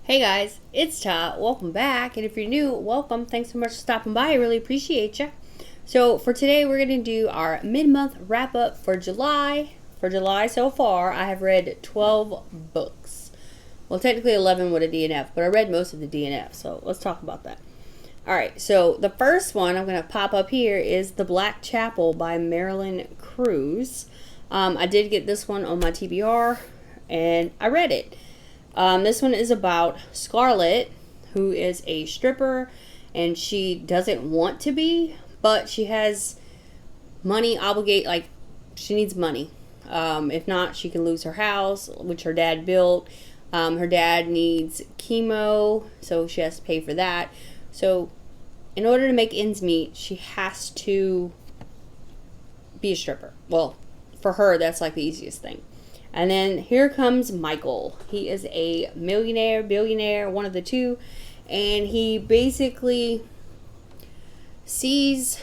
Hey guys, it's Tah. Welcome back. And if you're new, welcome. Thanks so much for stopping by. I really appreciate you. So for today, we're going to do our mid-month wrap-up for July. For July so far, I have read 12 books. Well, technically 11 with a DNF, but I read most of the DNF, so let's talk about that. Alright, so the first one I'm going to pop up here is The Black Chapel by Marilyn Cruz. I did get this one on my TBR, and I read it. This one is about Scarlett, who is a stripper, and she doesn't want to be, but she has money she needs money. If not, she can lose her house, which her dad built. Her dad needs chemo, so she has to pay for that. So, in order to make ends meet, she has to be a stripper. Well, for her, that's like the easiest thing. And then here comes Michael. He is a millionaire, billionaire, one of the two. And he basically sees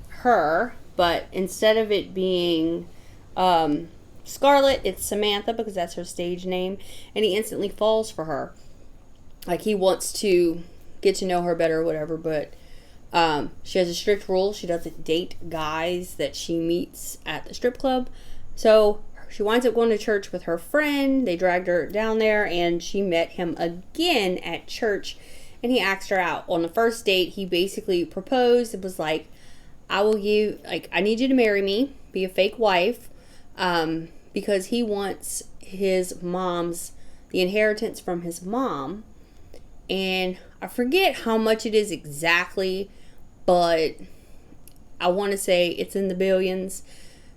her, but instead of it being Scarlett, it's Samantha because that's her stage name. And he instantly falls for her. Like he wants to get to know her better or whatever, but she has a strict rule. She doesn't date guys that she meets at the strip club. So she winds up going to church with her friend. They dragged her down there, and she met him again at church, and he asked her out. On the first date, he basically proposed. It was like, I need you to marry me, be a fake wife, because he wants the inheritance from his mom, and I forget how much it is exactly, but I want to say it's in the billions.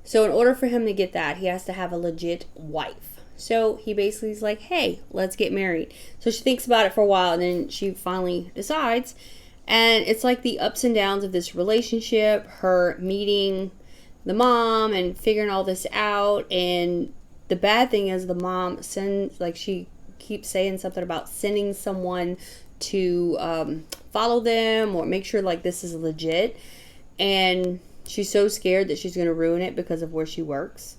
So in order for him to get that, he has to have a legit wife. So he basically is like, hey, let's get married. So she thinks about it for a while, and then she finally decides. And it's like the ups and downs of this relationship, her meeting the mom and figuring all this out. And the bad thing is the mom she keeps saying something about sending someone to follow them or make sure like this is legit. And she's so scared that she's going to ruin it because of where she works.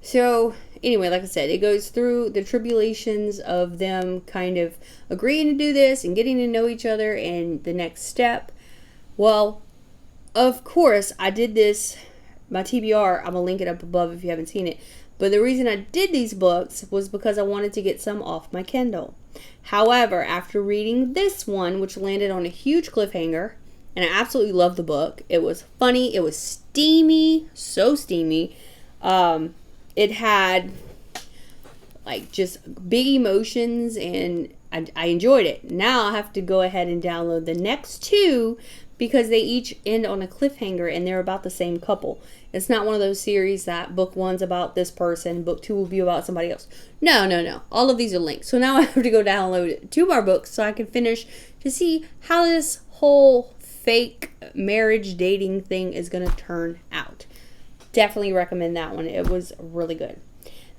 So, anyway, like I said, it goes through the tribulations of them kind of agreeing to do this and getting to know each other and the next step. Well, of course, I did this, my TBR, I'm going to link it up above if you haven't seen it. But the reason I did these books was because I wanted to get some off my Kindle. However, after reading this one, which landed on a huge cliffhanger, and I absolutely loved the book. It was funny. It was steamy. So steamy. It had like just big emotions, and I enjoyed it. Now I have to go ahead and download the next two because they each end on a cliffhanger and they're about the same couple. It's not one of those series that book one's about this person, book two will be about somebody else. No. All of these are linked. So now I have to go download 2 more books so I can finish to see how this whole fake marriage dating thing is going to turn out. Definitely recommend that one. It was really good.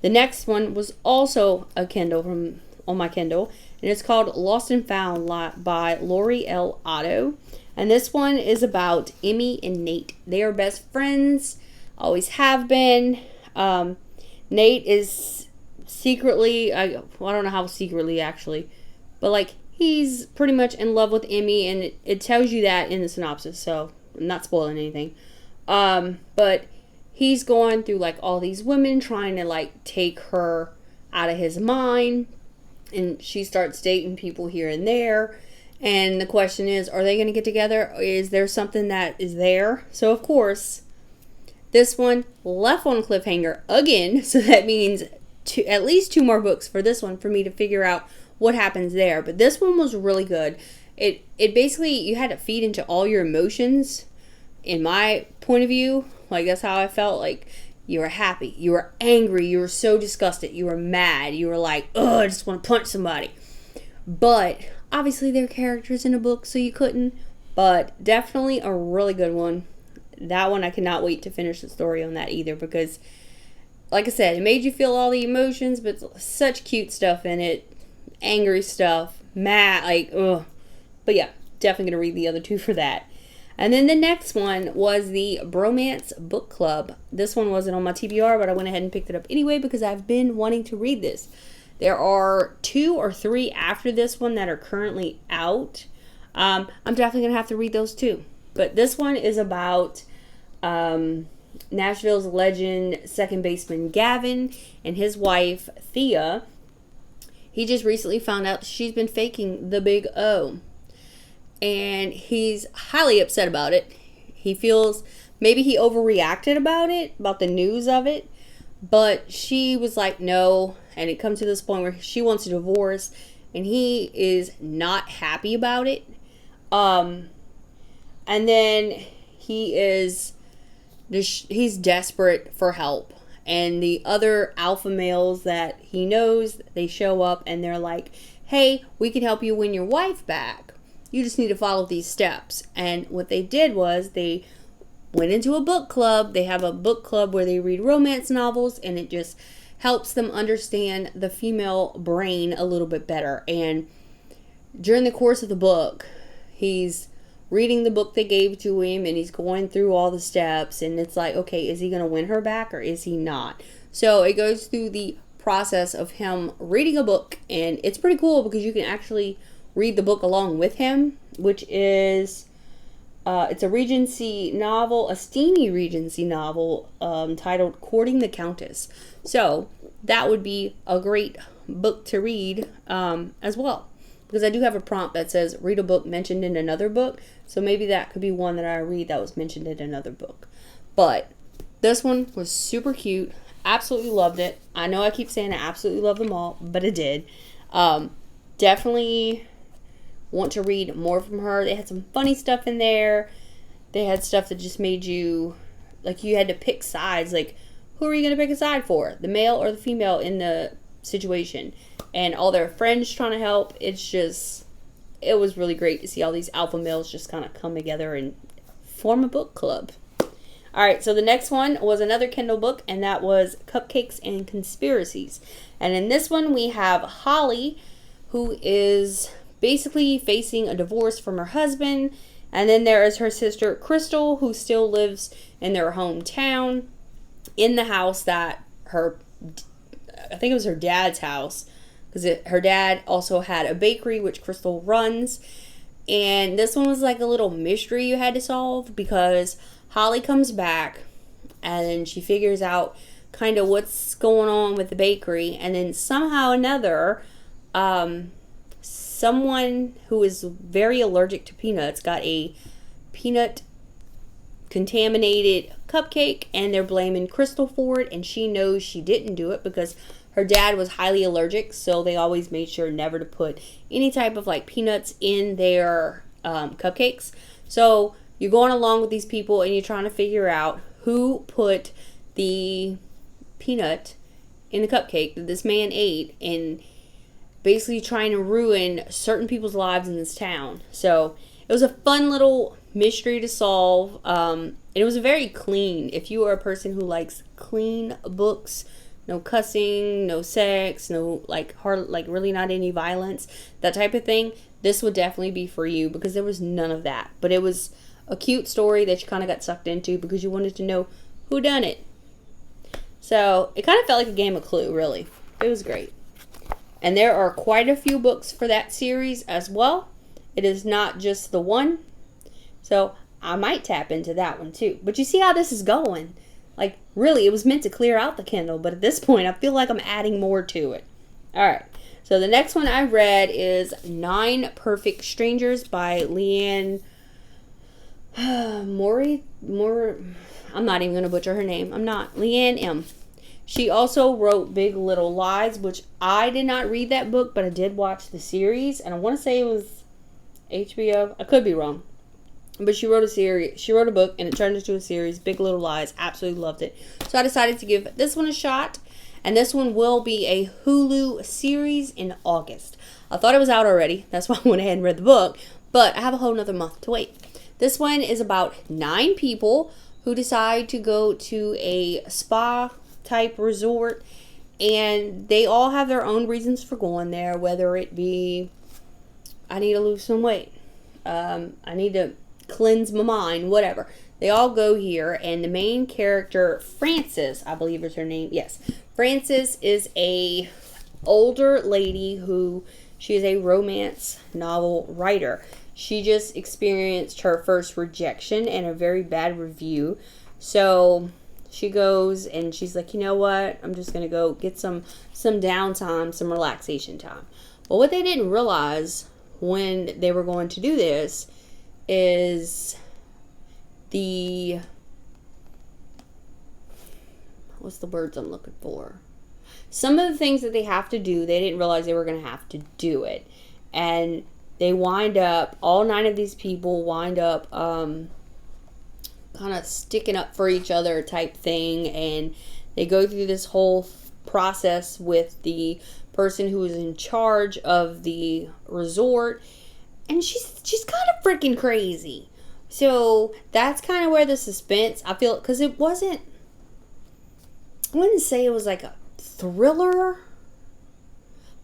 The next one was also a Kindle on my Kindle, and it's called Lost and Found by Lori L. Otto. And this one is about Emmy and Nate. They are best friends, always have been. Nate is secretly, I don't know how secretly actually, but like he's pretty much in love with Emmy, and it tells you that in the synopsis, so I'm not spoiling anything. But he's going through like all these women trying to like take her out of his mind, and she starts dating people here and there. And the question is, are they going to get together? Is there something that is there? So of course, this one left on a cliffhanger again, so that means at least 2 more books for this one for me to figure out what happens there. But this one was really good. It basically, you had to feed into all your emotions. In my point of view, like that's how I felt. Like you were happy, you were angry, you were so disgusted, you were mad, you were like, I just want to punch somebody. But obviously they're characters in a book, so you couldn't. But definitely a really good one. That one I cannot wait to finish the story on that either, because like I said, it made you feel all the emotions, but such cute stuff in it. Angry stuff, mad, like, ugh. But yeah, definitely gonna read the other 2 for that. And then the next one was the Bromance Book Club. This one wasn't on my TBR, but I went ahead and picked it up anyway because I've been wanting to read this. There are 2 or 3 after this one that are currently out. I'm definitely going to have to read those too. But this one is about Nashville's legend second baseman Gavin and his wife Thea. He just recently found out she's been faking the big O. And he's highly upset about it. He feels maybe he overreacted about the news of it. But she was like, no. And it comes to this point where she wants a divorce. And he is not happy about it. And then he's desperate for help. And the other alpha males that he knows, they show up and they're like, hey, we can help you win your wife back. You just need to follow these steps. And what they did was they went into a book club. They have a book club where they read romance novels, and it just helps them understand the female brain a little bit better. And during the course of the book, he's reading the book they gave to him, and he's going through all the steps, and it's like, okay, is he going to win her back or is he not? So it goes through the process of him reading a book, and it's pretty cool because you can actually read the book along with him, which is it's a Regency novel, a steamy Regency novel titled Courting the Countess. So that would be a great book to read as well. Because I do have a prompt that says, read a book mentioned in another book. So maybe that could be one that I read that was mentioned in another book. But this one was super cute. Absolutely loved it. I know I keep saying I absolutely love them all, but I did. Definitely want to read more from her. They had some funny stuff in there. They had stuff that just made you, like, you had to pick sides. Like, who are you going to pick a side for? The male or the female in the situation? And all their friends trying to help. It's just, it was really great to see all these alpha males just kind of come together and form a book club. Alright, so the next one was another Kindle book, and that was Cupcakes and Conspiracies. And in this one, we have Holly, who is basically facing a divorce from her husband. And then there is her sister, Crystal, who still lives in their hometown, in the house that I think it was her dad's house. Because her dad also had a bakery, which Crystal runs. And this one was like a little mystery you had to solve, because Holly comes back and she figures out kind of what's going on with the bakery. And then somehow or another, someone who is very allergic to peanuts got a peanut contaminated cupcake, and they're blaming Crystal for it. And she knows she didn't do it because her dad was highly allergic, so they always made sure never to put any type of like peanuts in their cupcakes. So you're going along with these people and you're trying to figure out who put the peanut in the cupcake that this man ate, and basically trying to ruin certain people's lives in this town. So it was a fun little mystery to solve. It was very clean. If you are a person who likes clean books, no cussing, no sex, no really not any violence, that type of thing, this would definitely be for you, because there was none of that. But it was a cute story that you kind of got sucked into because you wanted to know who done it. So it kind of felt like a game of Clue, really. It was great. And there are quite a few books for that series as well. It is not just the one. So I might tap into that one too. But you see how this is going. Like, really, it was meant to clear out the Kindle, but at this point, I feel like I'm adding more to it. Alright, so the next one I read is 9 Perfect Strangers by Leanne I'm not even going to butcher her name. I'm not. Leanne M. She also wrote Big Little Lies, which I did not read that book, but I did watch the series, and I want to say it was HBO. I could be wrong. But she wrote a series. She wrote a book, and it turned into a series. Big Little Lies. Absolutely loved it. So I decided to give this one a shot. And this one will be a Hulu series in August. I thought it was out already. That's why I went ahead and read the book. But I have a whole nother month to wait. This one is about 9 people who decide to go to a spa-type resort. And they all have their own reasons for going there. Whether it be, I need to lose some weight. I need to cleanse my mind, whatever. They all go here, and the main character, Frances, I believe is her name. Yes, Frances is a older lady who she is a romance novel writer. She just experienced her first rejection and a very bad review. So she goes and she's like, you know what? I'm just going to go get some downtime, some relaxation time. Well, what they didn't realize when they were going to do this is what's the words I'm looking for? Some of the things that they have to do, they didn't realize they were going to have to do it. And they wind up, all 9 of these people wind up kind of sticking up for each other type thing. And they go through this whole process with the person who is in charge of the resort. And she's kind of freaking crazy. So that's kind of where the suspense, I feel, because it wasn't, I wouldn't say it was like a thriller,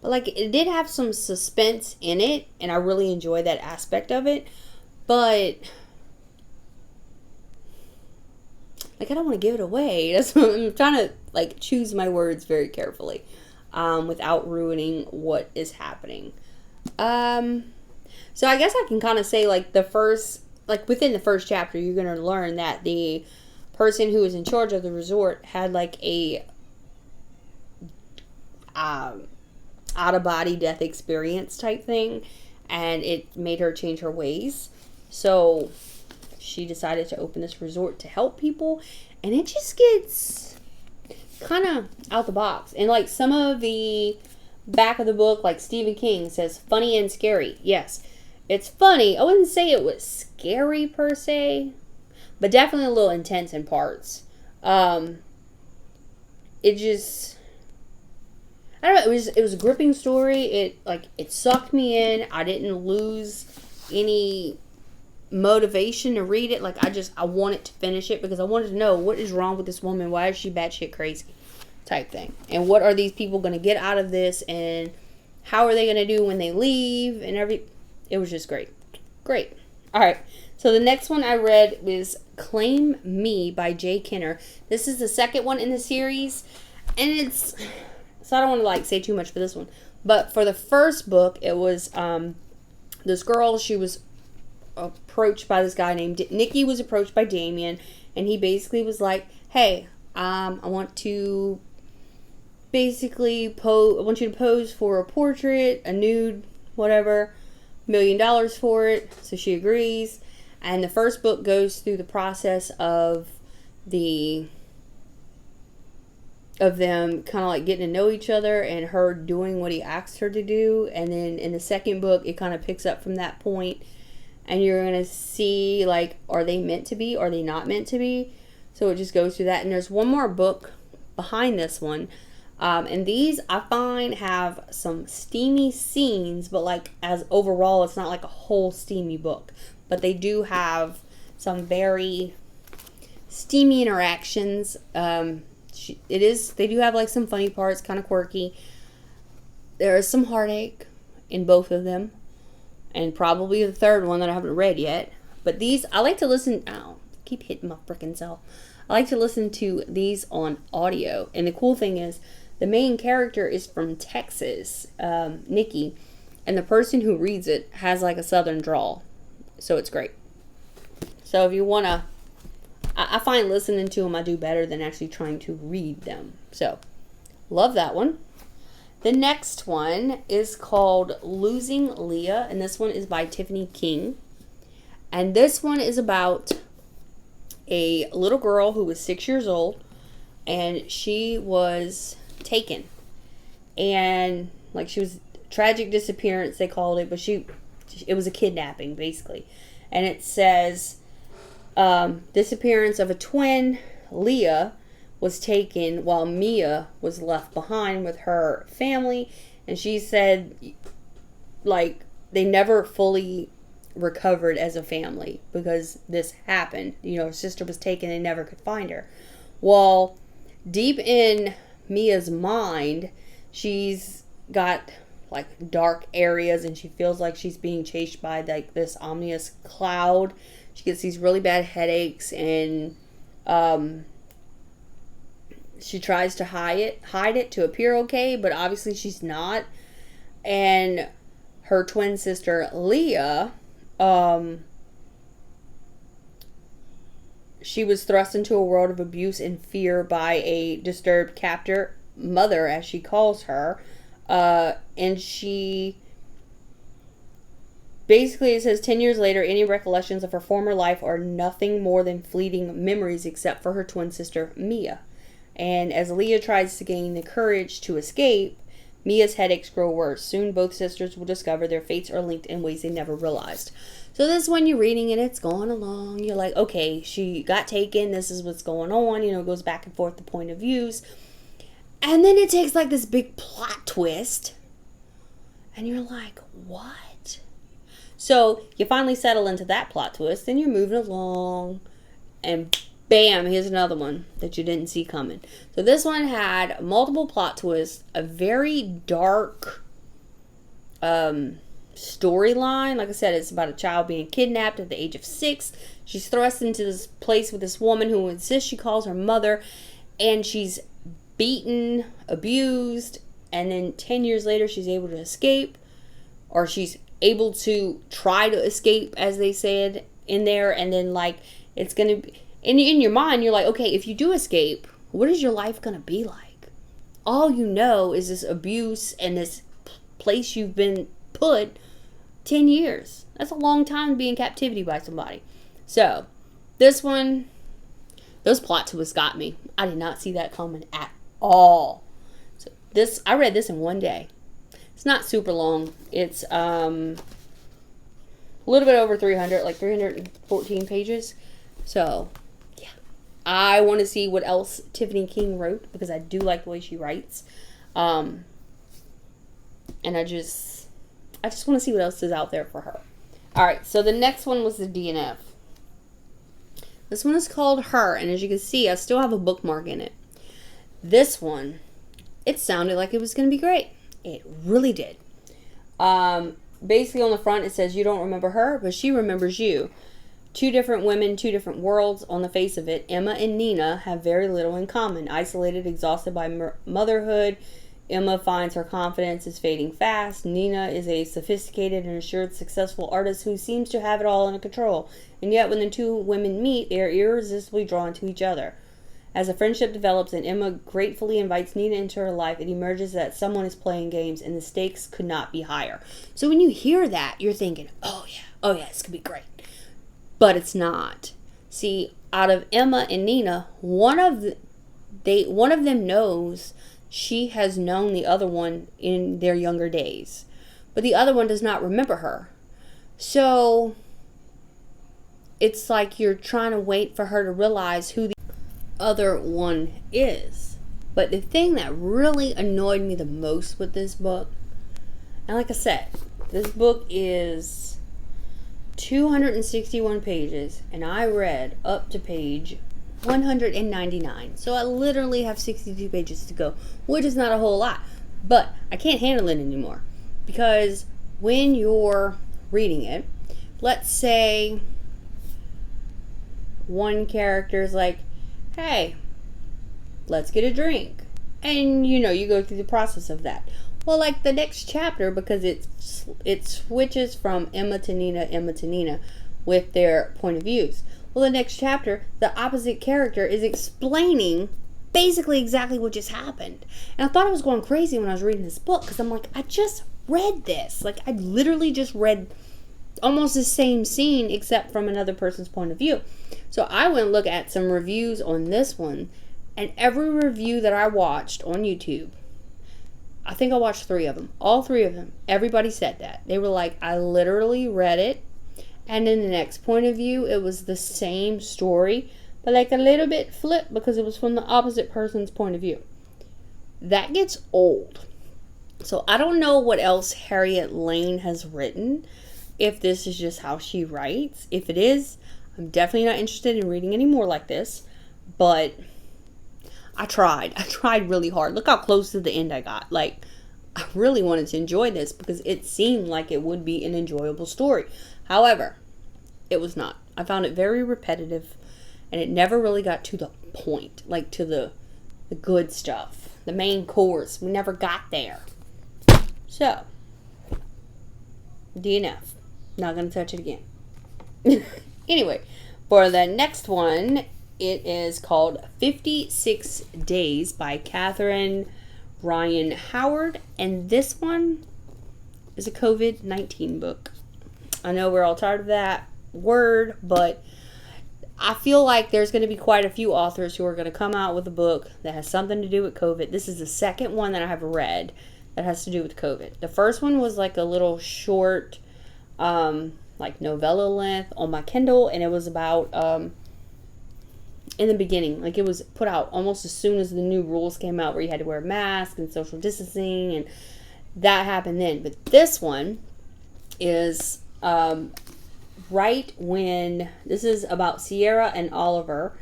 but like it did have some suspense in it, and I really enjoyed that aspect of it. But like, I don't want to give it away. That's what I'm trying to like choose my words very carefully, without ruining what is happening. So I guess I can kind of say like within the first chapter, you're going to learn that the person who was in charge of the resort had like a out-of-body death experience type thing, and it made her change her ways. So she decided to open this resort to help people, and it just gets kind of out the box. And like some of the back of the book, like Stephen King says, funny and scary. Yes, it's funny. I wouldn't say it was scary per se, but definitely a little intense in parts. It just, I don't know, it was a gripping story. It sucked me in. I didn't lose any motivation to read it. Like, I wanted to finish it because I wanted to know what is wrong with this woman. Why is she batshit crazy type thing? And what are these people going to get out of this? And how are they going to do when they leave? And it was just great. Great. All right. So the next one I read was Claim Me by Jay Kenner. This is the second one in the series. And so I don't want to like say too much for this one. But for the first book, it was this girl, she was approached by this guy named Nikki, was approached by Damien, and he basically was like, hey, I want to basically I want you to pose for a portrait, a nude, whatever, $1 million for it. So she agrees. And the first book goes through the process of them kind of like getting to know each other and her doing what he asked her to do. And then in the second book, it kind of picks up from that point, and you're going to see like, are they meant to be? Are they not meant to be? So it just goes through that. And there's one more book behind this one. And these I find have some steamy scenes, but like as overall, it's not like a whole steamy book, but they do have some very steamy interactions. They do have like some funny parts, kind of quirky. There is some heartache in both of them, and probably the third one that I haven't read yet. But these, I like to listen. Ow, keep hitting my freaking self. I like to listen to these on audio, and the cool thing is, the main character is from Texas, Nikki, and the person who reads it has like a southern drawl, so it's great. So if you wanna, I find listening to them I do better than actually trying to read them. So, love that one. The next one is called Losing Leah, and this one is by Tiffany King. And this one is about a little girl who was 6 years old, and she was taken. And like, she was tragic disappearance, they called it, but it was a kidnapping basically. And it says, disappearance of a twin, Leah, was taken while Mia was left behind with her family. And she said, like, they never fully recovered as a family because this happened. You know, her sister was taken and never could find her. Well, deep in Mia's mind, she's got like dark areas, and she feels like she's being chased by like this ominous cloud. She gets these really bad headaches, and She tries to hide it to appear okay, but obviously she's not. And her twin sister Leah, she was thrust into a world of abuse and fear by a disturbed captor, mother as she calls her, and she basically, it says 10 years later, any recollections of her former life are nothing more than fleeting memories except for her twin sister Mia. And as Leah tries to gain the courage to escape, Mia's headaches grow worse. Soon both sisters will discover their fates are linked in ways they never realized. So this one you're reading and it's going along. You're like, okay, she got taken. This is what's going on. You know, it goes back and forth the point of views. And then it takes like this big plot twist. And you're like, what? So you finally settle into that plot twist. Then you're moving along. And bam, here's another one that you didn't see coming. So this one had multiple plot twists. A very dark storyline. Like I said, it's about a child being kidnapped at the age of 6. She's thrust into this place with this woman who insists she calls her mother, and she's beaten, abused, and then 10 years later she's able to escape, or she's able to try to escape, as they said in there. And then like it's gonna be in your mind, you're like, okay, if you do escape, what is your life gonna be like? All you know is this abuse and this place you've been put 10 years. That's a long time to be in captivity by somebody. So this one, those plot twists got me. I did not see that coming at all. So this, I read this in one day. It's not super long. It's a little bit over 300, like 314 pages. So yeah, I want to see what else Tiffany King wrote, because I do like the way she writes. And I just want to see what else is out there for her. Alright, so the next one was the DNF. This one is called Her, and as you can see, I still have a bookmark in it. This one, it sounded like it was going to be great. It really did. Basically on the front it says, you don't remember her, but she remembers you. 2 different women, 2 different worlds. On the face of it, Emma and Nina have very little in common. Isolated, exhausted by motherhood, Emma finds her confidence is fading fast. Nina is a sophisticated and assured successful artist who seems to have it all under control. And yet when the 2 women meet, they are irresistibly drawn to each other. As a friendship develops and Emma gratefully invites Nina into her life, it emerges that someone is playing games and the stakes could not be higher. So when you hear that, you're thinking, oh yeah, this could be great. But it's not. See, out of Emma and Nina, one of them knows she has known the other one in their younger days, but the other one does not remember her. So it's like you're trying to wait for her to realize who the other one is. But the thing that really annoyed me the most with this book, and like I said, this book is 261 pages, and I read up to page 199. So I literally have 62 pages to go, which is not a whole lot. But I can't handle it anymore, because when you're reading it, let's say one character is like, hey, let's get a drink. And you know, you go through the process of that. Well, like the next chapter, because it switches from Emma to Nina with their point of views. Well, the next chapter, the opposite character is explaining basically exactly what just happened. And I thought I was going crazy when I was reading this book, because I'm like, I just read this. Like, I literally just read almost the same scene except from another person's point of view. So I went and looked at some reviews on this one, and every review that I watched on YouTube, I think I watched 3 of them. All 3 of them, everybody said that. They were like, I literally read it, and in the next point of view, it was the same story, but like a little bit flipped because it was from the opposite person's point of view. That gets old. So I don't know what else Harriet Lane has written, if this is just how she writes. If it is, I'm definitely not interested in reading any more like this, but I tried really hard. Look how close to the end I got. Like, I really wanted to enjoy this because it seemed like it would be an enjoyable story. However, it was not. I found it very repetitive, and it never really got to the point, like to the the good stuff, the main course. We never got there. So, DNF. Not going to touch it again. Anyway, for the next one, it is called 56 Days by Catherine Ryan Howard. And this one is a COVID-19 book. I know we're all tired of that word, but I feel like there's going to be quite a few authors who are going to come out with a book that has something to do with COVID. This is the second one that I have read that has to do with COVID. The first one was like a little short, like novella length on my Kindle, and it was about in the beginning, like it was put out almost as soon as the new rules came out where you had to wear a mask and social distancing, and that happened then. But this one is right when, this is about Sierra and Oliver,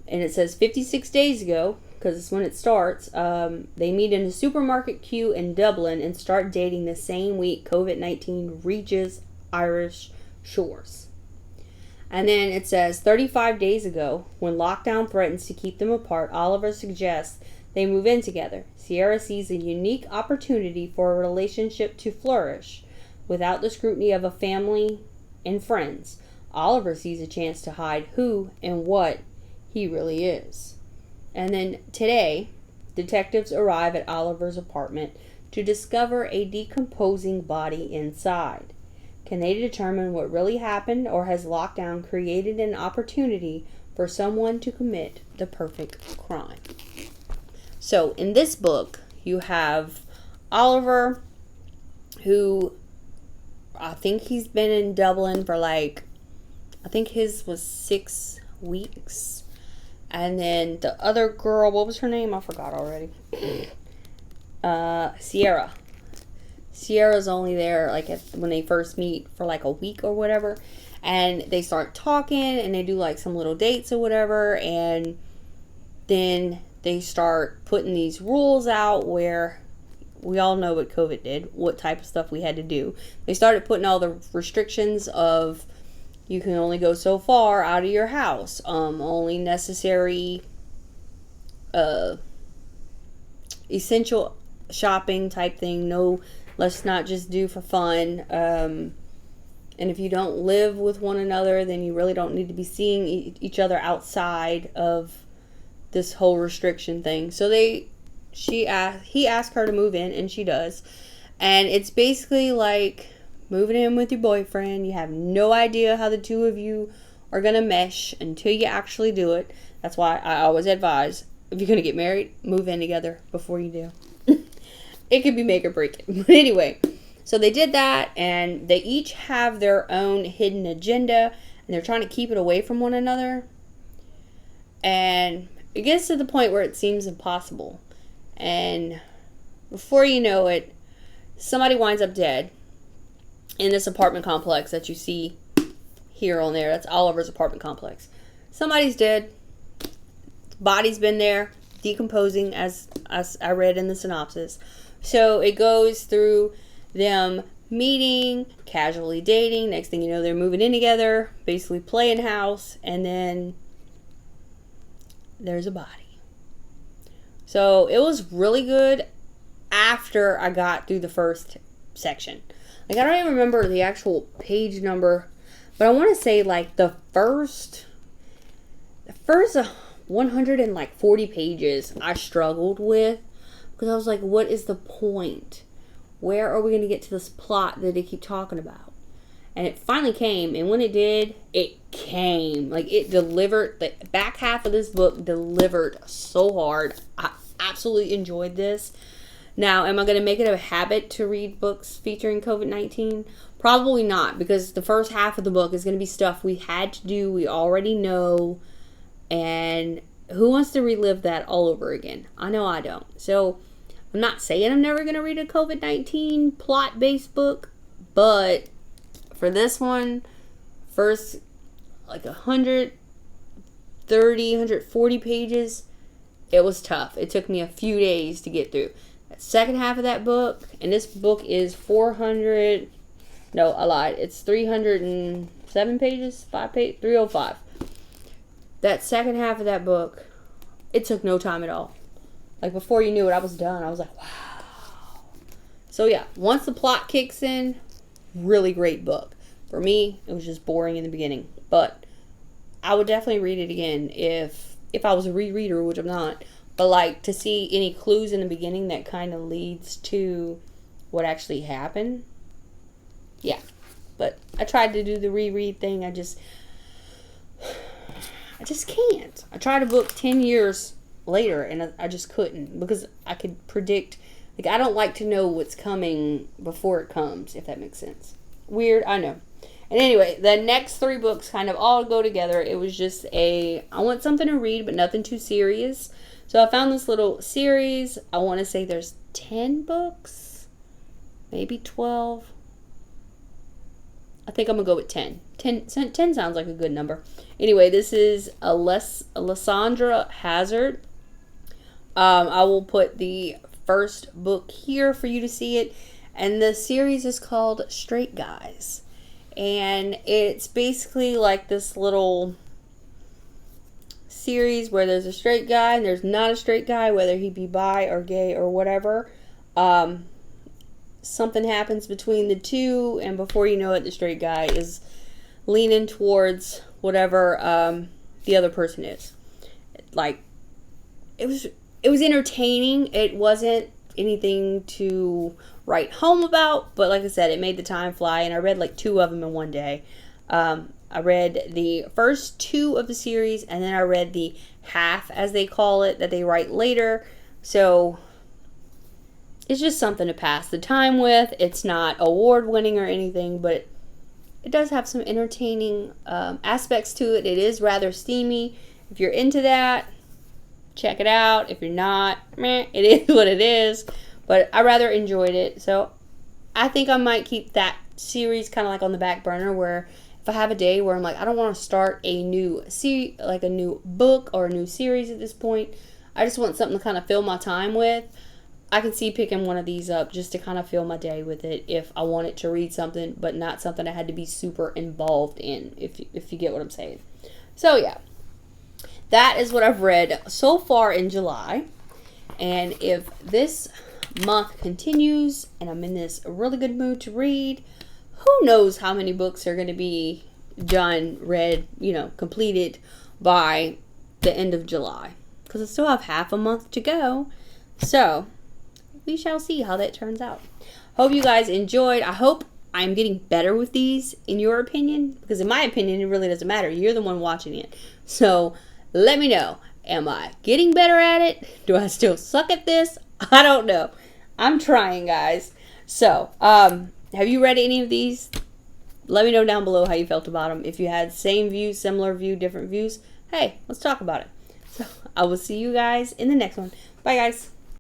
and it says 56 days ago, because it's when it starts, they meet in a supermarket queue in Dublin and start dating the same week COVID-19 reaches Irish shores. And then it says 35 days ago, when lockdown threatens to keep them apart, Oliver suggests they move in together. Sierra sees a unique opportunity for a relationship to flourish without the scrutiny of a family and friends. Oliver sees a chance to hide who and what he really is. And then today, detectives arrive at Oliver's apartment to discover a decomposing body inside. Can they determine what really happened, or has lockdown created an opportunity for someone to commit the perfect crime? So in this book, you have Oliver, who I think he's been in Dublin for I think his was 6 weeks. And then the other girl, what was her name? I forgot already. Sierra. Sierra's only there when they first meet for a week or whatever, and they start talking and they do some little dates or whatever, and then they start putting these rules out where we all know what COVID did, what type of stuff we had to do. They started putting all the restrictions of you can only go so far out of your house, only necessary essential shopping type thing, no, let's not just do for fun, and if you don't live with one another, then you really don't need to be seeing each other outside of this whole restriction thing. So he asked her to move in, and she does, and it's basically like moving in with your boyfriend. You have no idea how the two of you are gonna mesh until you actually do it. That's why I always advise, if you're gonna get married, move in together before you do. It could be make or break it. But anyway, so they did that, and they each have their own hidden agenda, and they're trying to keep it away from one another. And it gets to the point where it seems impossible. And before you know it, somebody winds up dead in this apartment complex that you see here on there. That's Oliver's apartment complex. Somebody's dead. Body's been there, decomposing, as I read in the synopsis. So it goes through them meeting, casually dating. Next thing you know, they're moving in together, basically playing house, and then there's a body. So it was really good after I got through the first section. I don't even remember the actual page number, but I want to say the first 140 pages I struggled with, because I was like, what is the point? Where are we going to get to this plot that they keep talking about? And it finally came, and when it did, it came. It delivered. The back half of this book delivered so hard. I absolutely enjoyed this. Now, am I going to make it a habit to read books featuring COVID-19? Probably not, because the first half of the book is going to be stuff we had to do, we already know, and who wants to relive that all over again? I know I don't. So, I'm not saying I'm never going to read a COVID-19 plot-based book, but for this one, first 130, 140 pages, it was tough. It took me a few days to get through. That second half of that book, and this book is 307 pages, 305. That second half of that book, it took no time at all. Like, before you knew it, I was done. I was like, wow. So yeah, once the plot kicks in, really great book. For me, it was just boring in the beginning, but I would definitely read it again if I was a rereader, which I'm not. But like, to see any clues in the beginning that kind of leads to what actually happened. Yeah. But I tried to do the reread thing. I just can't. I tried a book 10 years later and I just couldn't, because I could predict. Like, I don't like to know what's coming before it comes, if that makes sense. Weird, I know. And anyway, the next 3 books kind of all go together. It was just I want something to read, but nothing too serious. So I found this little series. I want to say there's 10 books, maybe 12. I think I'm going to go with 10. 10 sounds like a good number. Anyway, this is Alessandra Hazard. I will put the first book here for you to see it. And the series is called Straight Guys. And it's basically like this little series where there's a straight guy and there's not a straight guy, whether he be bi or gay or whatever. Something happens between the two, and before you know it, the straight guy is leaning towards whatever the other person is. Like, it was entertaining. It wasn't anything to write home about, but like I said, it made the time fly, and I read like 2 of them in one day. I read the first 2 of the series, and then I read the half, as they call it, that they write later. So it's just something to pass the time with. It's not award-winning or anything, but it does have some entertaining aspects to it. It is rather steamy. If you're into that, check it out. If you're not, meh, it is what it is. But I rather enjoyed it. So I think I might keep that series kind of like on the back burner, where if I have a day where I'm like, I don't want to start a new like a new book or a new series at this point. I just want something to kind of fill my time with. I can see picking one of these up just to kind of fill my day with it if I wanted to read something, but not something I had to be super involved in, if you get what I'm saying. So yeah, that is what I've read so far in July. And if this month continues and I'm in this really good mood to read, who knows how many books are going to be done, read, completed by the end of July. Because I still have half a month to go. So we shall see how that turns out. Hope you guys enjoyed. I hope I'm getting better with these, in your opinion. Because in my opinion, it really doesn't matter. You're the one watching it. So let me know. Am I getting better at it? Do I still suck at this? I don't know. I'm trying, guys. So, have you read any of these? Let me know down below how you felt about them. If you had same view, similar view, different views, hey, let's talk about it. So, I will see you guys in the next one. Bye, guys.